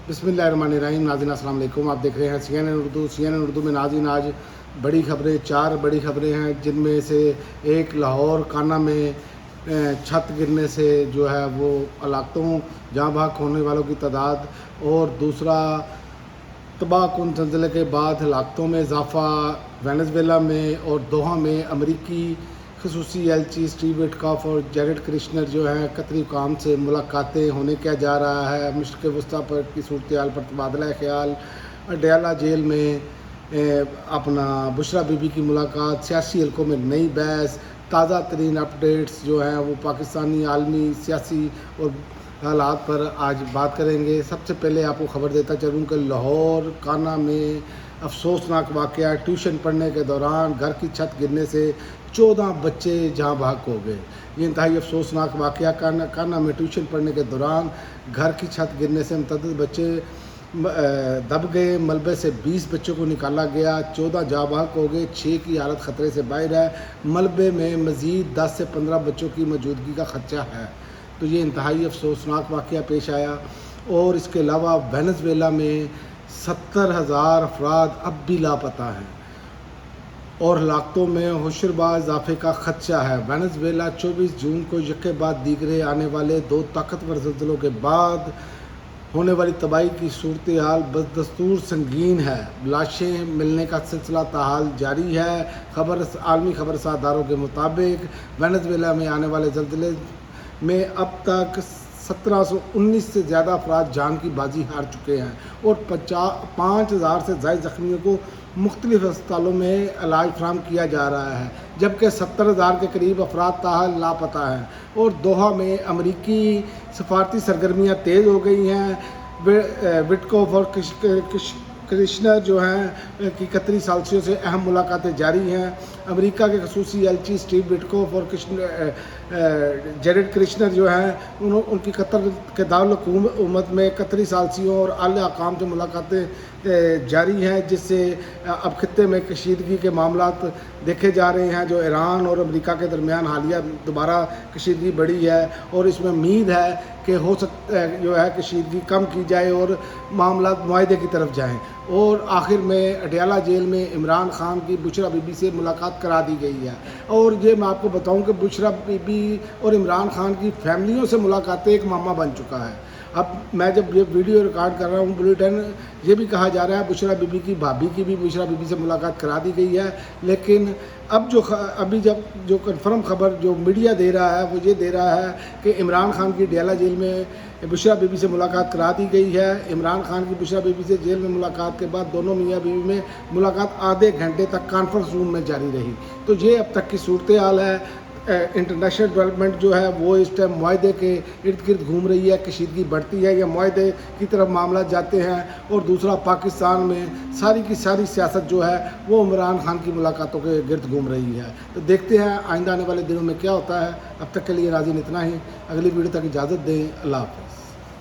बिस्मिल्लाहिर्रहमानिर्रहीम। नाज़रीन अस्सलाम वालेकुम। आप देख रहे हैं CNN उर्दू में नाज़रीन आज बड़ी खबरें, 4 बड़ी खबरें हैं, जिनमें से एक लाहौर काना में छत गिरने से जो है वो हलाकतों जहाँ भाग होने वालों की तादाद, और दूसरा तबाहकुन ज़लज़ले के बाद हलाकतों में इजाफ़ा वेनेज़ुएला में और दोहा में अमरीकी खसूसी एलची स्टीव विटकॉफ और जैरेड कृष्णर जो हैं कतरी हुकाम से मुलाकातें होने क्या जा रहा है, मशरिक़ वस्ती पर की सूरत हाल पर तबादला ख्याल, अडयाला जेल में अपना बुशरा बीबी की मुलाकात, सियासी हलकों में नई बहस, ताज़ा तरीन अपडेट्स जो हैं वो पाकिस्तानी आलमी सियासी और हालात पर आज बात करेंगे। सबसे पहले आपको ख़बर देता चलूँ कि लाहौर काना में अफसोसनाक वाक़या, ट्यूशन पढ़ने के दौरान घर की छत गिरने से 14 बच्चे जहाँ भाग हो गए। ये इंतहाई अफसोसनाक वाक़या काना में ट्यूशन पढ़ने के दौरान घर की छत गिरने से मुतअद्दिद बच्चे दब गए। मलबे से 20 बच्चों को निकाला गया, 14 जहाँ भाग हो गए, 6 की हालत ख़तरे से बाहर है। मलबे में मज़ीद 10 से 15 बच्चों की मौजूदगी का खदशा है। तो ये इंतहाई अफसोसनाक वाक़या पेश आया। और इसके अलावा वेनेज़ुएला में 70,000 अफराद अब भी लापता हैं और हलाकतों में होशरबा इजाफे का खदशा है। वेनेज़ुएला 24 जून को यके बाद दीगरे आने वाले 2 ताकतवर ज़लज़लों के बाद होने वाली तबाही की सूरत हाल बदस्तूर संगीन है। लाशें मिलने का सिलसिला ताहाल जारी है। आलमी खबरसार इदारों के मुताबिक वेनेज़ुएला में आने वाले ज़लज़ले में अब तक 1719 से ज़्यादा अफराद जान की बाजी हार चुके हैं और 5,000 से ज़ायद ज़ख्मियों को मुख्तलिफ़ अस्पतालों में इलाज फराहम किया जा रहा है, जबकि 70,000 के करीब अफराद ताहाल लापता हैं। और दोहा में अमरीकी सफारती सरगर्मियाँ तेज़ हो गई हैं। विटकॉफ और कृष्णर जो हैं कि कतरी सालसियों से अहम मुलाकातें जारी हैं। अमेरिका के खसूसी एलची स्टीव विटकॉफ और जैरेड कृष्णर जो हैं उनकी कतर के दारुल-ए-हुकूमत में कतरी सालसियों और आला अकाम से मुलाकातें जारी हैं, जिससे अब खित्ते में कशीदगी के मामलात देखे जा रहे हैं। जो ईरान और अमेरिका के दरमियान हालिया दोबारा कशीदगी बढ़ी है और इसमें उम्मीद है कि हो सकता है जो है कशीदगी कम की जाए और मामलात मुआहदे की तरफ जाएँ। और आखिर में अडयाला जेल में इमरान खान की बुशरा बीबी से मुलाकात करा दी गई है। और ये मैं आपको बताऊं कि बुशरा बीबी और इमरान खान की फैमिलियों से मुलाकातें एक मामला बन चुका है। अब मैं जब ये वीडियो रिकॉर्ड कर रहा हूँ, बुलेटिन ये भी कहा जा रहा है बुशरा बीबी की भाभी की भी बुशरा बीबी से मुलाकात करा दी गई है। लेकिन अब जो कन्फर्म खबर जो मीडिया दे रहा है वो ये दे रहा है कि इमरान खान की अडयाला जेल में बुशरा बीबी से मुलाकात करा दी गई है। इमरान खान की बुशरा बीबी से जेल में मुलाकात के बाद दोनों मियाँ बीवी में मुलाकात आधे घंटे तक कॉन्फ्रेंस रूम में जारी रही। तो ये अब तक की सूरत हाल है। इंटरनेशनल डेवलपमेंट जो है वो इस टाइम मुआहदे के इर्द गिर्द घूम रही है। कशीदगी बढ़ती है या मुआहदे की तरफ मामला जाते हैं। और दूसरा, पाकिस्तान में सारी की सारी सियासत जो है वो इमरान खान की मुलाकातों के गिर्द घूम रही है। तो देखते हैं आइंदा आने वाले दिनों में क्या होता है। अब तक के लिए नाज़रीन इतना ही। अगली वीडियो तक इजाज़त दें। अल्लाह हाफ़िज़।